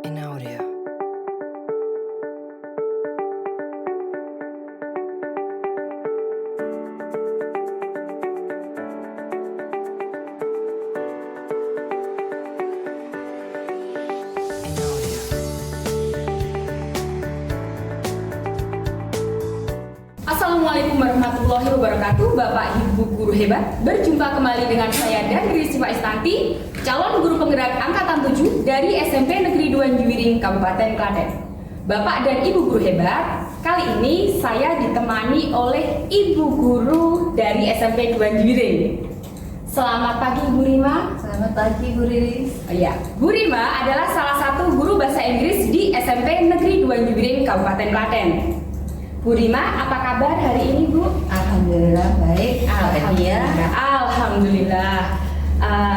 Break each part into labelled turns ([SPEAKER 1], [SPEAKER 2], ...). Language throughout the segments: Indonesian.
[SPEAKER 1] in audio. In audio.
[SPEAKER 2] Assalamualaikum warahmatullahi wabarakatuh, Bapak Ibu guru hebat. Berjumpa kembali dengan saya Dandri Siva Istanti, calon guru penggerak angkatan 7 dari SMP Negeri 2 Juwiring, Kabupaten Klaten. Bapak dan Ibu guru hebat, kali ini saya ditemani oleh Ibu guru dari SMP 2 Juwiring. Selamat pagi Bu Rima.
[SPEAKER 3] Selamat pagi Bu Riris.
[SPEAKER 2] Oh iya, Bu Rima adalah salah satu guru bahasa Inggris di SMP Negeri 2 Juwiring, Kabupaten Klaten. Bu Rima, apa kabar hari ini Bu?
[SPEAKER 3] Alhamdulillah baik.
[SPEAKER 2] Alhamdulillah.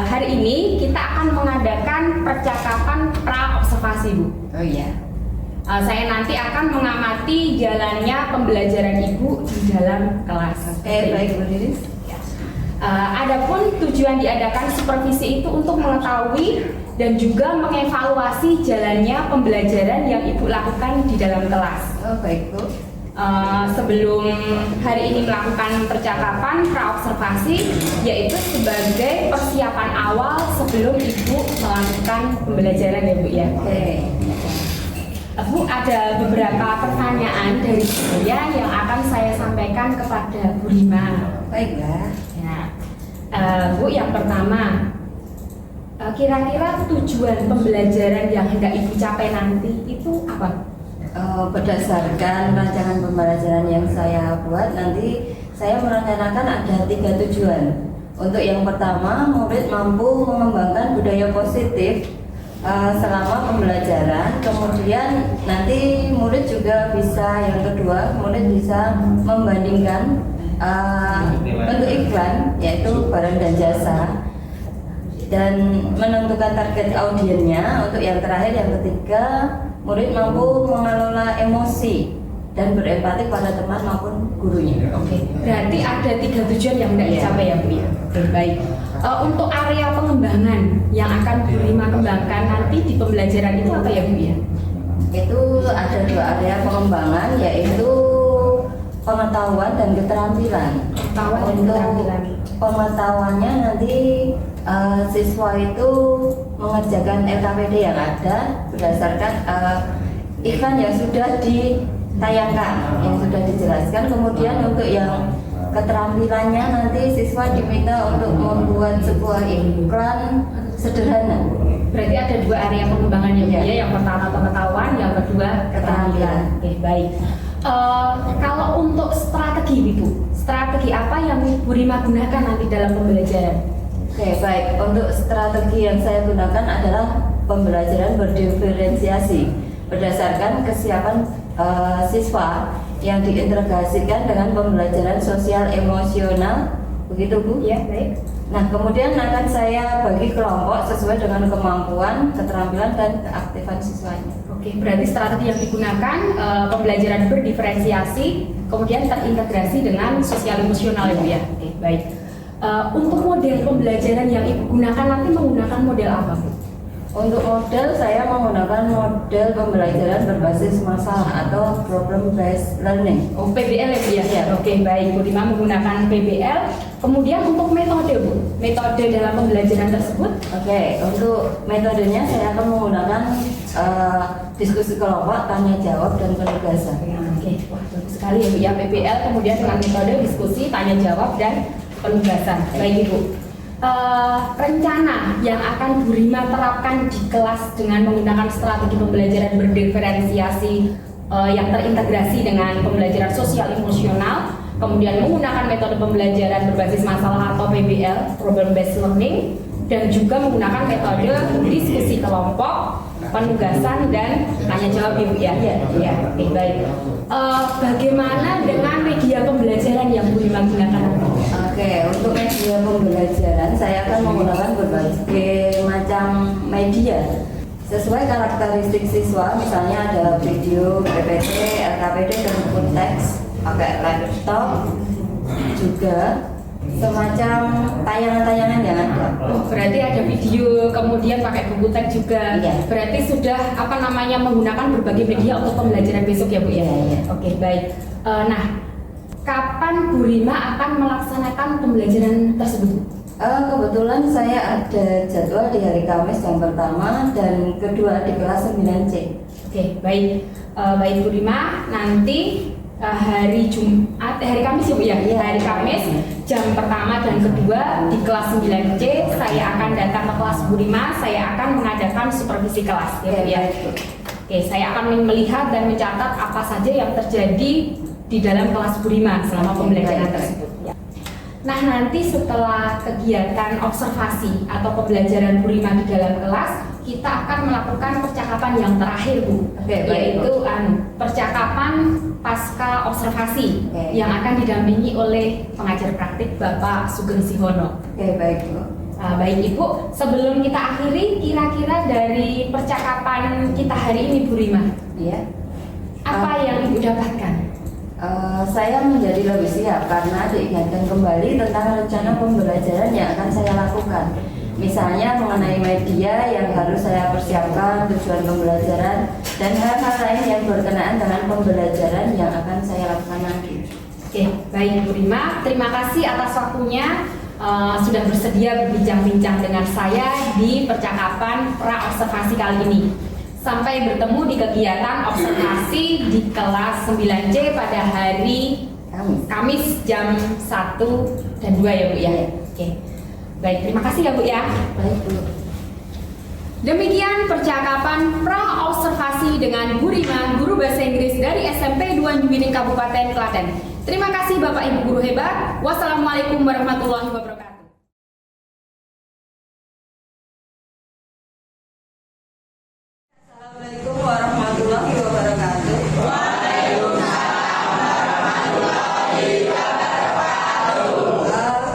[SPEAKER 2] Hari ini kita akan mengadakan percakapan pra-observasi Bu.
[SPEAKER 3] Oh iya.
[SPEAKER 2] Saya nanti akan mengamati jalannya pembelajaran Ibu di dalam kelas.
[SPEAKER 3] Oke, baik Bu Riris.
[SPEAKER 2] Adapun tujuan diadakan supervisi itu untuk mengetahui dan juga mengevaluasi jalannya pembelajaran yang Ibu lakukan di dalam kelas.
[SPEAKER 3] Oh baik Bu.
[SPEAKER 2] Sebelum hari ini melakukan percakapan pra-observasi, yaitu sebagai persiapan awal sebelum Ibu melakukan pembelajaran ya Bu ya.
[SPEAKER 3] Oke.
[SPEAKER 2] Bu, ada beberapa pertanyaan dari saya yang akan saya sampaikan kepada Bu Rima.
[SPEAKER 3] Baiklah.
[SPEAKER 2] Ya. Bu, yang pertama, kira-kira tujuan pembelajaran yang hendak Ibu capai nanti itu apa?
[SPEAKER 3] Berdasarkan rancangan pembelajaran yang saya buat, nanti saya merencanakan ada 3 tujuan. Untuk yang pertama, murid mampu mengembangkan budaya positif selama pembelajaran. Kemudian nanti murid juga bisa, yang kedua, murid bisa membandingkan bentuk iklan, yaitu barang dan jasa, dan menentukan target audiennya. Untuk yang terakhir, yang ketiga, murid mampu mengelola emosi dan berempati pada teman maupun gurunya.
[SPEAKER 2] Oke, berarti ada 3 tujuan yang hendak dicapai ya Bu ya. Oke, baik. Untuk area pengembangan yang akan Bu Rima kembangkan nanti di pembelajaran itu apa ya Bu ya?
[SPEAKER 3] Itu ada 2 area pengembangan, yaitu pengetahuan dan keterampilan.
[SPEAKER 2] Pengetahuan dan
[SPEAKER 3] Untuk
[SPEAKER 2] keterampilan.
[SPEAKER 3] pengetahuannya nanti siswa itu mengerjakan LKPD yang ada berdasarkan iklan yang sudah ditayangkan, yang sudah dijelaskan. Kemudian untuk yang keterampilannya nanti siswa diminta untuk membuat sebuah iklan sederhana.
[SPEAKER 2] Berarti ada 2 area pengembangan ya Bu ya. Yang pertama pengetahuan, yang kedua keterampilan. Oke, baik. Kalau untuk strategi Bu, strategi apa yang Bu Rima gunakan nanti dalam pembelajaran?
[SPEAKER 3] Oke, baik. Untuk strategi yang saya gunakan adalah pembelajaran berdiferensiasi berdasarkan kesiapan siswa yang diintegrasikan dengan pembelajaran sosial emosional. Begitu Bu?
[SPEAKER 2] Ya, baik.
[SPEAKER 3] Nah, kemudian akan saya bagi kelompok sesuai dengan kemampuan, keterampilan, dan keaktifan siswanya.
[SPEAKER 2] Oke, berarti strategi yang digunakan pembelajaran berdiferensiasi, kemudian terintegrasi dengan sosial emosional ya Bu ya. Oke, baik. Untuk model pembelajaran yang Ibu gunakan nanti menggunakan model apa Bu?
[SPEAKER 3] Untuk model, saya menggunakan model pembelajaran berbasis masalah atau problem based learning.
[SPEAKER 2] Oh, PBL ya Bu ya?
[SPEAKER 3] Iya.
[SPEAKER 2] Oke, baik. Bu Rima menggunakan PBL. Kemudian untuk metode Bu, metode dalam pembelajaran tersebut?
[SPEAKER 3] Oke, untuk metodenya saya akan menggunakan diskusi kelompok, tanya jawab, dan penugasan.
[SPEAKER 2] Oke, wah bagus sekali ya Bu ya, PBL kemudian dengan metode diskusi, tanya jawab, dan penugasan. Baik Ibu. Rencana yang akan Bu Rima terapkan di kelas dengan menggunakan strategi pembelajaran berdiferensiasi yang terintegrasi dengan pembelajaran sosial emosional, kemudian menggunakan metode pembelajaran berbasis masalah atau PBL (Problem Based Learning), dan juga menggunakan metode diskusi kelompok, penugasan, dan tanya jawab Ibu ya. Ya, oke, baik. Bagaimana dengan media pembelajaran yang Bu Rima gunakan?
[SPEAKER 3] Oke, untuk media pembelajaran saya akan menggunakan berbagai macam media sesuai karakteristik siswa. Misalnya ada video, PPT, LKPD, dan teks, pakai laptop juga. semacam tayangan-tayangan yang ada.
[SPEAKER 2] Oh, berarti ada video, kemudian pakai buku teks juga.
[SPEAKER 3] Iya.
[SPEAKER 2] Berarti sudah menggunakan berbagai media untuk pembelajaran besok ya Bu ya.
[SPEAKER 3] Iya.
[SPEAKER 2] Oke, baik. Nah, kapan Bu Rima akan melaksanakan pembelajaran tersebut?
[SPEAKER 3] Kebetulan saya ada jadwal di hari Kamis yang pertama dan kedua di kelas 9C.
[SPEAKER 2] Oke, baik. Baik Bu Rima, nanti hari Jumat, hari Kamis ya Bu ya?
[SPEAKER 3] Iya.
[SPEAKER 2] Hari Kamis jam pertama dan kedua di kelas 9C saya akan datang ke kelas Bu Rima, saya akan mengadakan supervisi kelas ya Bu ya. Oke, saya akan melihat dan mencatat apa saja yang terjadi di dalam kelas Bu Rima selama pembelajaran tersebut. Nah, nanti setelah kegiatan observasi atau pembelajaran Bu Rima di dalam kelas, kita akan melakukan percakapan yang terakhir Bu, yaitu percakapan pasca observasi yang akan didampingi oleh pengajar praktik Bapak Sugeng Sihono.
[SPEAKER 3] Oke, baik Bu.
[SPEAKER 2] Baik Ibu, sebelum kita akhiri, kira-kira dari percakapan kita hari ini Bu Rima,
[SPEAKER 3] Iya.
[SPEAKER 2] apa yang Ibu dapatkan?
[SPEAKER 3] Saya menjadi lebih siap karena diingatkan kembali tentang rencana pembelajaran yang akan saya lakukan. Misalnya mengenai media yang harus saya persiapkan, tujuan pembelajaran, dan hal-hal lain yang berkenaan dengan pembelajaran yang akan saya lakukan nanti.
[SPEAKER 2] Oke, baik Bu Rima, terima kasih atas waktunya sudah bersedia berbincang-bincang dengan saya di percakapan pra-observasi kali ini. Sampai bertemu di kegiatan observasi di kelas 9C pada hari Kamis jam 1 dan 2 ya Bu ya. Oke. Baik, terima kasih ya Bu ya.
[SPEAKER 3] Baik Bu.
[SPEAKER 2] Demikian percakapan pra-observasi dengan Bu Rima, guru bahasa Inggris dari SMP 2 Nyuwining Kabupaten Klaten. Terima kasih Bapak Ibu guru hebat. Wassalamualaikum warahmatullahi wabarakatuh.
[SPEAKER 3] Assalamualaikum warahmatullahi wabarakatuh.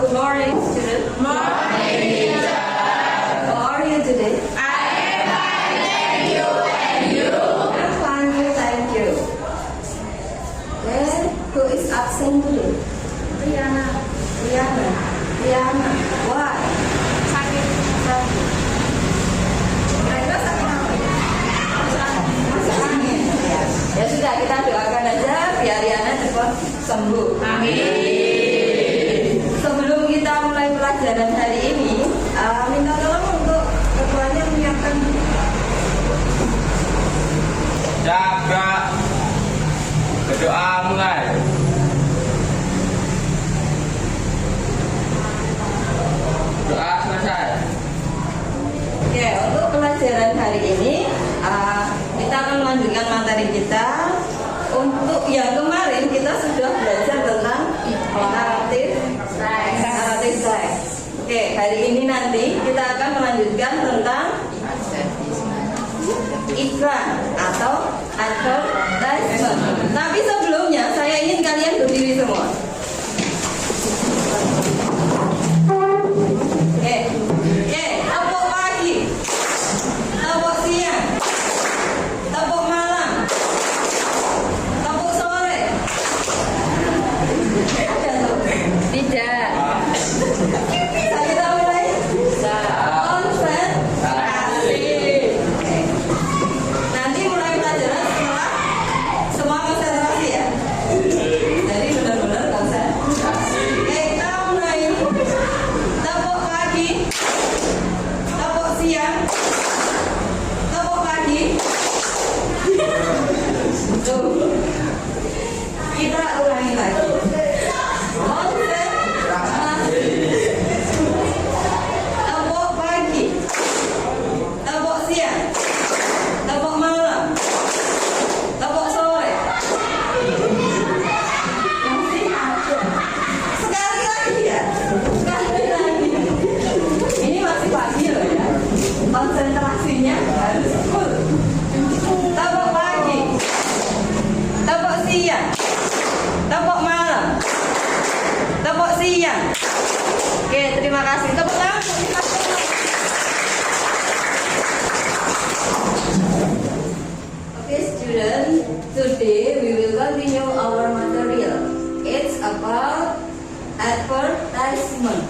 [SPEAKER 3] Good morning, students. Good morning, teacher. How are you today? I am fine, thank you. And you? I'm fine, thank you. Then, who is absent today? Riana. Why? Sakit. Mereka sakit apa? Masuk angin. Ya sudah, kita doakan aja biar Riana cepat sembuh. Amin. Sebelum kita mulai pelajaran hari ini, minta tolong untuk ketuanya menyiapkan.
[SPEAKER 1] Jaga. Berdoa mulai. Doa selesai.
[SPEAKER 3] Oke, untuk pelajaran hari ini kita akan melanjutkan materi kita. Untuk yang kemarin kita sudah belajar tentang naratif teks. Oke, hari ini nanti kita akan melanjutkan tentang iklan atau advertisement. Tapi sebelumnya saya ingin kalian berdiri semua. Tepuk pagi, tepuk siang, tepuk malam, tepuk sore. Ada tuh? Tidak. Kita mulai. Konsentrasi. Nanti mulai pelajaran setelah semua konsentrasi ya. Jadi benar-benar konsentrasi. Kita mulai. Tepuk pagi, tepuk siang, tepuk pagi. Tuh. Kita ulangi lagi. Konsentrasi. Tepuk pagi, tepuk siang, tepuk malam, tepuk sore. Masih ada. Sekali lagi ya. Sekali lagi. Ini masih pagi loh ya. Konsentrasinya harus full. Tepuk pagi, tepuk siang, tepuk malam, tepuk siang. Oke, terima kasih. Tepuk tangan. Okay, students, today we will continue our material. It's about advertising. advertisement.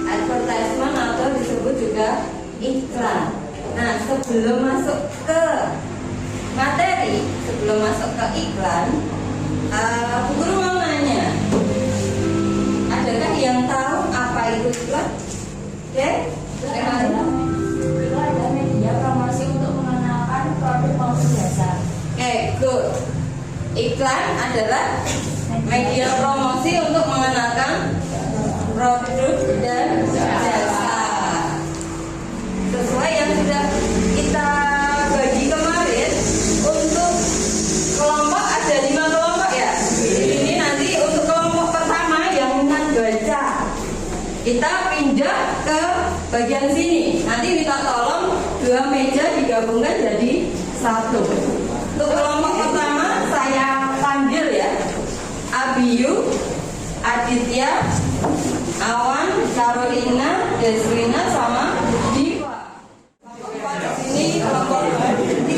[SPEAKER 3] Advertisement atau disebut juga iklan. Nah, sebelum masuk ke materi, sebelum masuk ke iklan, Bu Guru mau nanya, adakah yang tahu apa itu iklan? Oke?
[SPEAKER 2] Itu ada media promosi untuk mengenalkan produk maupun jasa.
[SPEAKER 3] Oke, good. Iklan adalah media promosi untuk mengenalkan produk dan jasa. Sesuai yang sudah kita bagi kemarin, untuk kelompok ada 5 kelompok ya. Ini nanti untuk kelompok pertama yang minat baca, kita pindah ke bagian sini. Nanti minta tolong 2 meja digabungkan jadi 1. Untuk kelompok pertama saya panggil ya, Abiyu, Aditya, Awan, Carolina, Deswina, sama Diva. Ini kelompok 5 di sini.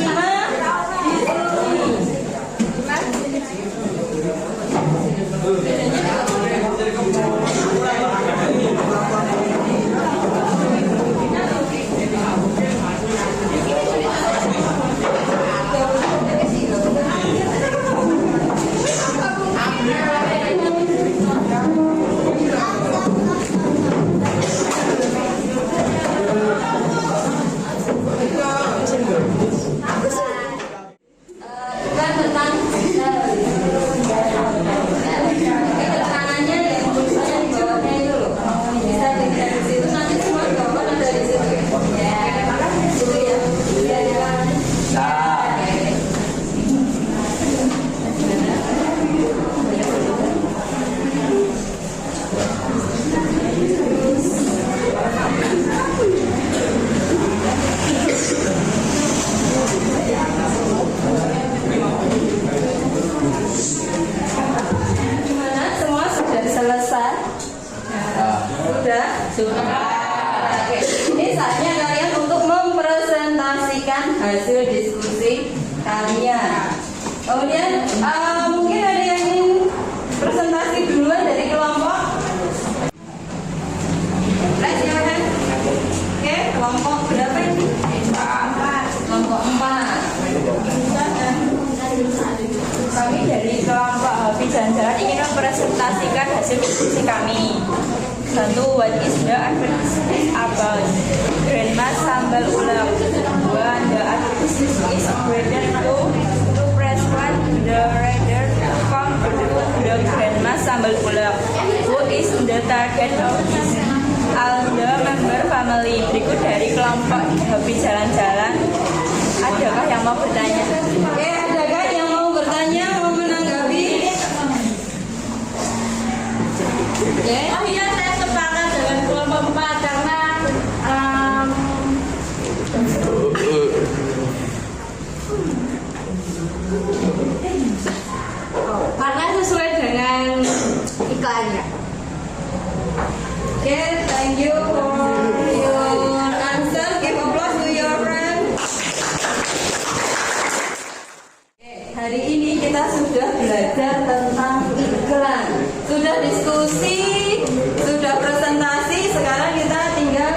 [SPEAKER 3] Hasil diskusi kalian. Kemudian mungkin ada yang ingin presentasi duluan dari kelompok. Raise your hand. Oke, kelompok berapa ini? 4. Kelompok 4.
[SPEAKER 4] Kami dari kelompok Hobi Jalan-Jalan ingin mempresentasikan hasil diskusi kami. 1. What is the advertisement about? Grandma sambal ulek. 2. The advertisement is written to press one. The reader come to the grandma sambal ulek. Who is the target audience? All the member family. Berikut dari kelompok Hobi Jalan-Jalan. Adakah yang mau bertanya?
[SPEAKER 3] Oke, adakah yang mau bertanya, mau menanggapi? Oke.
[SPEAKER 2] Oh iya, saya sepakat dengan kelompok 4 karena sesuai dengan iklannya.
[SPEAKER 3] Oke, thank you for your answer. Give applause to your friend. Oke, hari ini kita sudah belajar tentang iklan. Sudah diskusi, sudah presentasi. Sekarang kita tinggal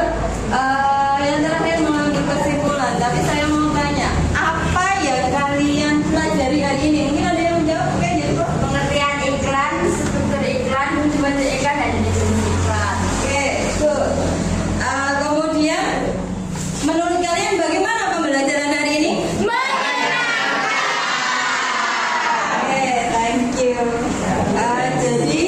[SPEAKER 3] yang terakhir mengambil kesimpulan. Tapi saya mau tanya, apa yang kalian pelajari hari ini? Mungkin ada yang menjawab. Oke, jadi
[SPEAKER 2] Pengertian iklan, struktur iklan, tujuan iklan, dan definisi iklan.
[SPEAKER 3] oke, good. Kemudian, menurut kalian bagaimana pembelajaran hari ini? Oke, thank you. Jadi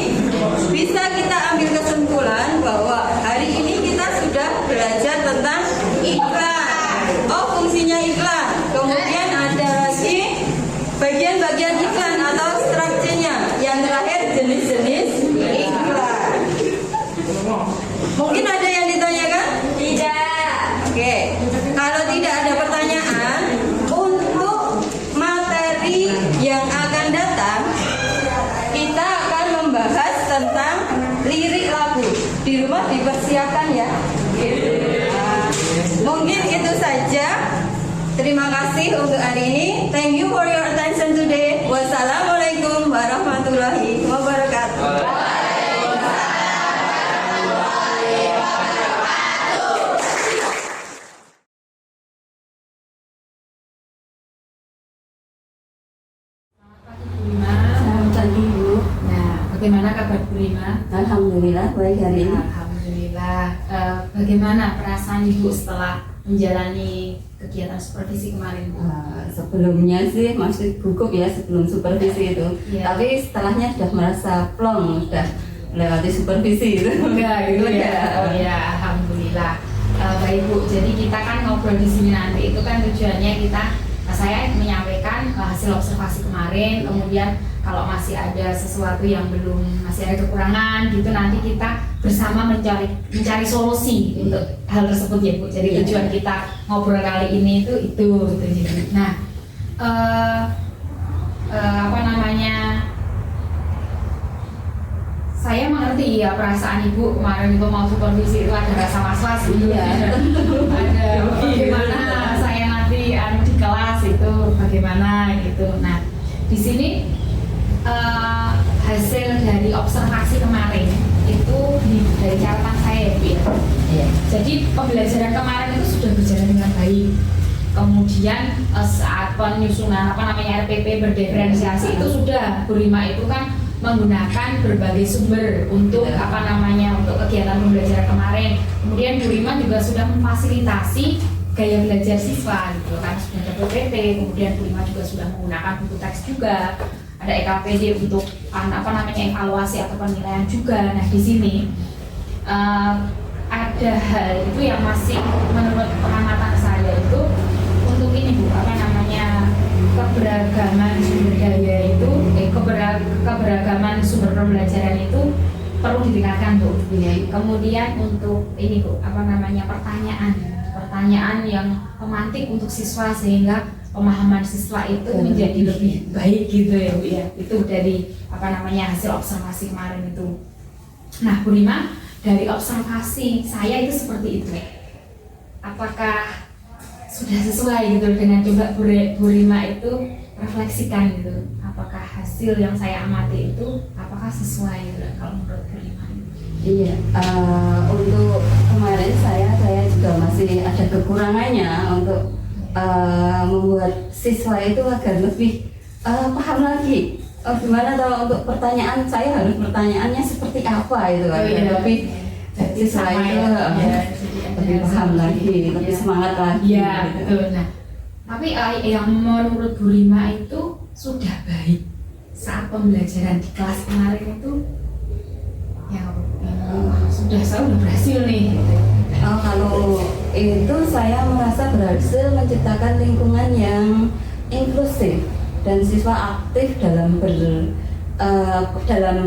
[SPEAKER 3] bisa kita ambil kesimpulan bahwa hari ini kita sudah belajar tentang iklan. Oh, fungsinya iklan. Kemudian ada lagi bagian-bagian iklan atau strukturnya. Yang terakhir jenis-jenis iklan. Mungkin ada yang ditanyakan?
[SPEAKER 2] Tidak.
[SPEAKER 3] Oke, kalau tidak ada pertanyaan, untuk materi yang akan datang, kita akan membahas tentang lirik lagu. Di rumah dipersiapkan ya. Mungkin itu saja. Terima kasih untuk hari ini. Thank you for your attention today. Wassalamualaikum warahmatullahi wabarakatuh.
[SPEAKER 2] bagaimana kabar Bu Rima?
[SPEAKER 3] Alhamdulillah baik hari ini.
[SPEAKER 2] Alhamdulillah. Bagaimana perasaan Ibu setelah menjalani kegiatan supervisi kemarin, Bu?
[SPEAKER 3] Sebelumnya sih masih gugup ya sebelum supervisi itu.
[SPEAKER 2] Iya.
[SPEAKER 3] Tapi setelahnya sudah merasa plong, sudah melewati supervisi itu.
[SPEAKER 2] Enggak gitu ya. Oh ya, alhamdulillah. Baik Bu, jadi kita kan ngobrol di sini nanti itu kan tujuannya saya menyampaikan hasil observasi kemarin, kemudian kalau masih ada sesuatu yang masih ada kekurangan gitu, nanti kita bersama mencari solusi untuk hal tersebut ya Bu. Jadi tujuan kita ngobrol kali ini itu gitu. Nah, saya mengerti ya perasaan Ibu kemarin Ibu mau supervisi itu ada rasa was-was gitu.
[SPEAKER 3] Iya.
[SPEAKER 2] Ada bagaimana saya nanti di kelas itu bagaimana gitu. Nah, di sini hasil dari observasi kemarin itu dari catatan saya ya Bu ya.
[SPEAKER 3] Iya.
[SPEAKER 2] Jadi pembelajaran kemarin itu sudah berjalan dengan baik. Kemudian saat penyusunan RPP berdiferensiasi itu sudah Bu Rima itu kan menggunakan berbagai sumber untuk untuk kegiatan pembelajaran kemarin. Kemudian Bu Rima juga sudah memfasilitasi gaya belajar siswa gitu kan, sudah ada PPT, kemudian Bu Rima juga sudah menggunakan buku teks juga, ada EKPD untuk evaluasi atau penilaian juga. Nah, di sini ada hal itu yang masih menurut pengamatan saya itu untuk ini Bu, keberagaman sumber daya itu, keberagaman sumber pembelajaran itu perlu ditingkatkan Bu. Kemudian untuk ini Bu, pertanyaan yang pemantik untuk siswa sehingga pemahaman siswa itu menjadi lebih baik gitu ya Bu ya. Itu dari hasil observasi kemarin itu. Nah, Bu Rima, dari observasi saya itu seperti itu. Apakah sudah sesuai gitu dengan coba Bu Rima itu refleksikan gitu, apakah hasil yang saya amati itu apakah sesuai gitu kalau menurut Bu Rima?
[SPEAKER 3] Iya, untuk kemarin saya juga masih ada kekurangannya untuk membuat siswa itu agar lebih paham lagi. Gimana kalau untuk pertanyaan saya harus pertanyaannya seperti apa itu lebih siswa itu lebih paham lagi, lebih semangat lagi.
[SPEAKER 2] Iya betul. Nah, tapi yang menurut Bu Rima itu sudah baik saat pembelajaran di kelas kemarin itu saya udah berhasil nih.
[SPEAKER 3] Kalau itu saya merasa berhasil menciptakan lingkungan yang inklusif dan siswa aktif dalam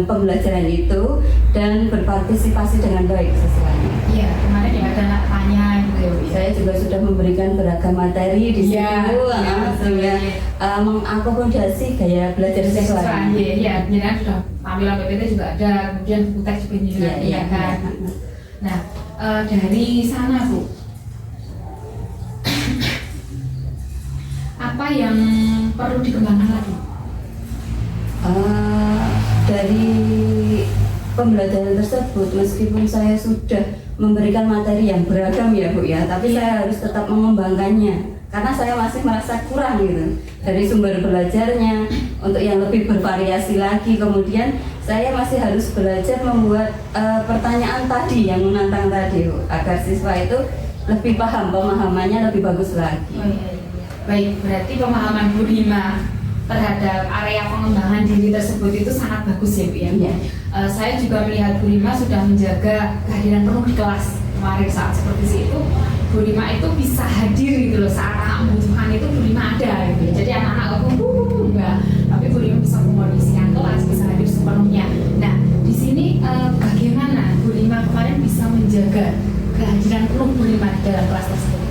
[SPEAKER 3] pembelajaran itu dan berpartisipasi dengan baik siswanya.
[SPEAKER 2] Iya, kemarin ya ada tanya gitu.
[SPEAKER 3] Saya juga sudah memberikan beragam materi di situ sehingga mengakomodasi gaya belajar siswa.
[SPEAKER 2] Iya, jadi sudah tampilan PPT juga ada, kemudian buku teks juga ada kan. Nah, dari sana Bu, apa yang perlu dikembangkan lagi?
[SPEAKER 3] Dari pembelajaran tersebut, meskipun saya sudah memberikan materi yang beragam ya Bu ya, tapi saya harus tetap mengembangkannya karena saya masih merasa kurang gitu dari sumber belajarnya untuk yang lebih bervariasi lagi. Kemudian saya masih harus belajar membuat pertanyaan tadi yang menantang tadi Bu, agar siswa itu lebih paham, pemahamannya lebih bagus lagi.
[SPEAKER 2] Baik, berarti pemahaman Bu Rima terhadap area pengembangan diri tersebut itu sangat bagus ya Bu ya.
[SPEAKER 3] Iya.
[SPEAKER 2] Saya juga melihat Bu Rima sudah menjaga kehadiran penuh di kelas kemarin saat seperti itu. Bu Rima itu bisa hadir gitu loh, saat anak membutuhkan itu Bu Rima ada gitu. Jadi anak-anak enggak, tapi Bu Rima bisa mengkondisikan kelas, bisa hadir sepenuhnya. Nah, di sini bagaimana Bu Rima kemarin bisa menjaga kehadiran penuh Bu Rima di dalam kelas tersebut?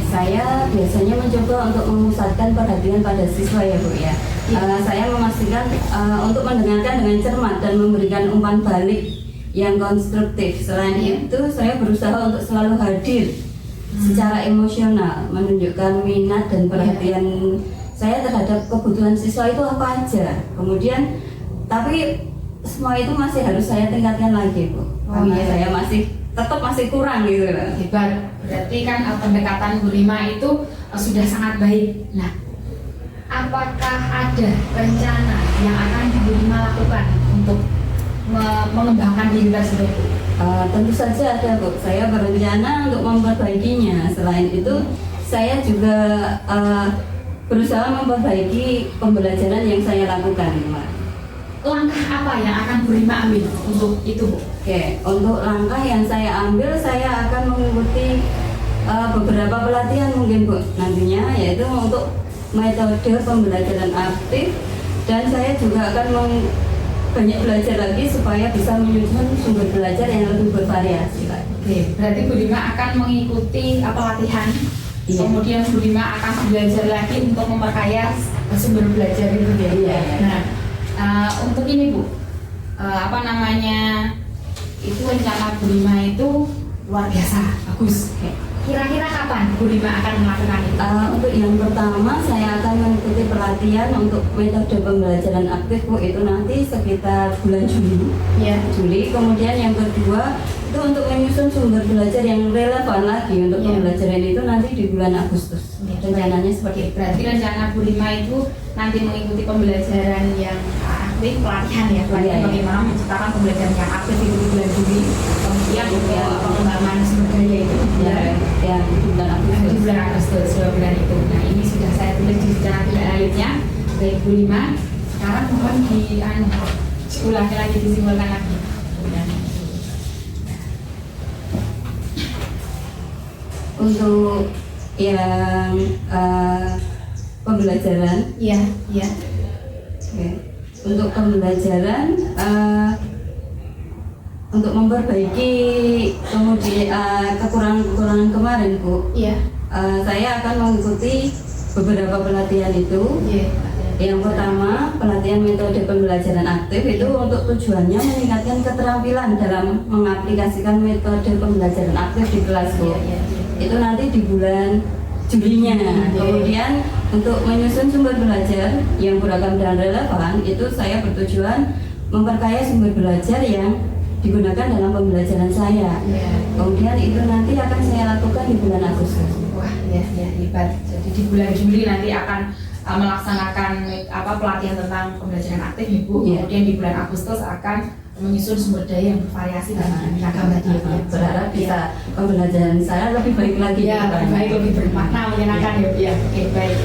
[SPEAKER 3] Saya biasanya mencoba untuk memusatkan perhatian pada siswa ya Bu ya. Saya memastikan untuk mendengarkan dengan cermat dan memberikan umpan balik yang konstruktif. Selain itu, saya berusaha untuk selalu hadir secara emosional, menunjukkan minat dan perhatian saya terhadap kebutuhan siswa itu apa aja. Kemudian, tapi semua itu masih harus saya tingkatkan lagi Bu. Karena saya tetap masih kurang gitu.
[SPEAKER 2] Hebat. Berarti kan pendekatan Bu Rima itu sudah sangat baik. Nah, apakah ada rencana yang akan Bu Rima lakukan untuk mengembangkan diri tersebut?
[SPEAKER 3] Tentu saja ada Bu, saya berencana untuk memperbaikinya. Selain itu saya juga berusaha memperbaiki pembelajaran yang saya lakukan, Mbak.
[SPEAKER 2] Langkah apa yang akan Bu Rima ambil untuk itu, Bu?
[SPEAKER 3] Oke, untuk langkah yang saya ambil, saya akan mengikuti beberapa pelatihan mungkin Bu nantinya, yaitu untuk metode pembelajaran aktif, dan saya juga akan banyak belajar lagi supaya bisa menyusun sumber belajar yang lebih bervariasi lagi.
[SPEAKER 2] Oke, berarti Bu Rima akan mengikuti pelatihan,
[SPEAKER 3] Iya.
[SPEAKER 2] kemudian Bu Rima akan belajar lagi untuk memperkaya sumber belajar itu ya.
[SPEAKER 3] Iya.
[SPEAKER 2] Nah, untuk ini Bu, itu rencana Bu Rima itu luar biasa, bagus. Kira-kira kapan Bu Rima akan melakukan itu?
[SPEAKER 3] Untuk yang pertama, saya akan mengikuti pelatihan untuk metode pembelajaran aktif Bu, itu nanti sekitar bulan Juli.
[SPEAKER 2] Ya.
[SPEAKER 3] Juli. Kemudian yang kedua itu untuk menyusun sumber belajar yang relevan lagi untuk
[SPEAKER 2] Iya.
[SPEAKER 3] pembelajaran itu nanti di bulan Agustus. Rencananya seperti itu.
[SPEAKER 2] Berarti rencana Bu Rima itu nanti mengikuti pembelajaran yang aktif, pelatihan ya, pelatihan
[SPEAKER 3] Iya, iya.
[SPEAKER 2] bagaimana menciptakan pembelajaran yang aktif itu di bulan Juli, kemudian pengembangan sumber daya itu di bulan
[SPEAKER 3] Ya, di bulan Agustus.
[SPEAKER 2] di bulan Agustus, 2 bulan itu. Nah, ini sudah saya tulis di rencana tidak lanjutnya. Baik Bu Rima, sekarang mohon diulangi lagi, disimpulkan lagi.
[SPEAKER 3] Untuk yang pembelajaran,
[SPEAKER 2] Iya, iya.
[SPEAKER 3] oke. Untuk pembelajaran untuk memperbaiki kemudian kekurangan-kekurangan kemarin Bu,
[SPEAKER 2] Iya.
[SPEAKER 3] saya akan mengikuti beberapa pelatihan itu.
[SPEAKER 2] Iya.
[SPEAKER 3] Yang pertama, pelatihan metode pembelajaran aktif itu untuk tujuannya meningkatkan keterampilan dalam mengaplikasikan metode pembelajaran aktif di kelas Bu.
[SPEAKER 2] Iya.
[SPEAKER 3] Itu nanti di bulan Julinya. Kemudian untuk menyusun sumber belajar yang beragam dan relevan, itu saya bertujuan memperkaya sumber belajar yang digunakan dalam pembelajaran saya.
[SPEAKER 2] Iya.
[SPEAKER 3] Kemudian itu nanti akan saya lakukan di bulan Agustus.
[SPEAKER 2] Wah, ya hebat. Jadi di bulan Juli nanti akan melaksanakan pelatihan tentang pembelajaran aktif Ibu.
[SPEAKER 3] Iya.
[SPEAKER 2] Kemudian di bulan Agustus akan menyusun sumber daya yang bervariasi dan beragam tadi ya, Bu, ya.
[SPEAKER 3] Berharap bisa pembelajaran saya lebih baik lagi.
[SPEAKER 2] Ya, lebih baik, lebih bermakna, menyenangkan ya, Bu, ya. Oke, baik.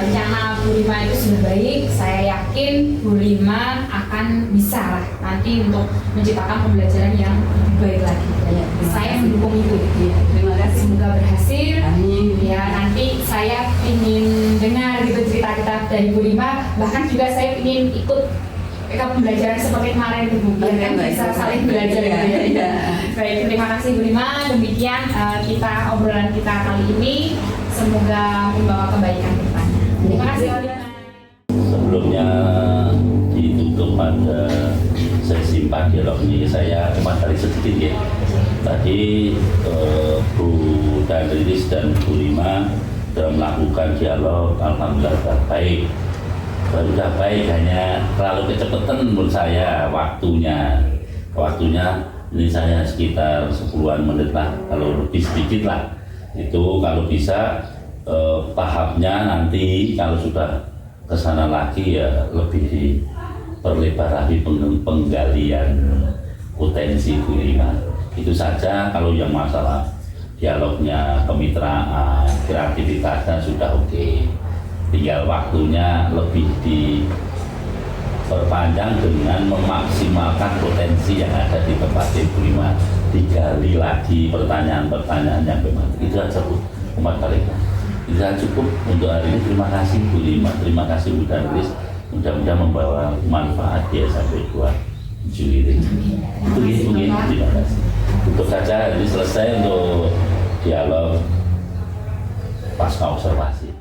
[SPEAKER 2] Rencana Bu Rima itu sudah baik. Saya yakin Bu Rima akan bisa lah nanti untuk menciptakan pembelajaran yang lebih baik lagi.
[SPEAKER 3] Ya, terima
[SPEAKER 2] Saya
[SPEAKER 3] kasih.
[SPEAKER 2] mendukung itu.
[SPEAKER 3] Ya, terima kasih.
[SPEAKER 2] Semoga berhasil.
[SPEAKER 3] Amin.
[SPEAKER 2] Ya, nanti saya ingin dengar gitu cerita-cerita dari Bu Rima. Bahkan juga saya ingin ikut ke pembelajaran seperti kemarin itu Bu, biar kan
[SPEAKER 3] Baik,
[SPEAKER 2] bisa
[SPEAKER 3] baik.
[SPEAKER 2] saling belajar
[SPEAKER 3] Iya,
[SPEAKER 2] gitu ya.
[SPEAKER 3] iya.
[SPEAKER 2] Baik, terima kasih Bu Rima. Demikian kita obrolan kita kali ini. Semoga membawa kebaikan ke depannya. Terima kasih Bu Rima.
[SPEAKER 5] Sebelumnya ditutup pada sesi pagi dialog ini, saya komentari sedikit ya. Tadi Bu Danrilis dan Bu Rima sudah melakukan dialog, alhamdulillah sudah baik. Sudah baik, hanya terlalu kecepatan menurut saya waktunya ini saya sekitar 10-an menit lah, kalau lebih sedikit lah itu. Kalau bisa tahapnya nanti kalau sudah kesana lagi ya lebih diperlebar lagi penggalian potensi Bu Rima. Itu saja. Kalau yang masalah dialognya, kemitraan, kreativitasnya sudah oke. Tinggal waktunya lebih diperpanjang dengan memaksimalkan potensi yang ada di tempat Bu Rima. Digali lagi pertanyaan-pertanyaan yang memang itu saja Bu. Umat kalian. Itu saja cukup untuk hari ini. Terima kasih Bu Rima, terima kasih Bu Danrilis. Mudah-mudahan membawa manfaat ya sampai 2 Juli ini. Mungkin terima kasih. Untuk saja ini selesai untuk dialog pasca observasi.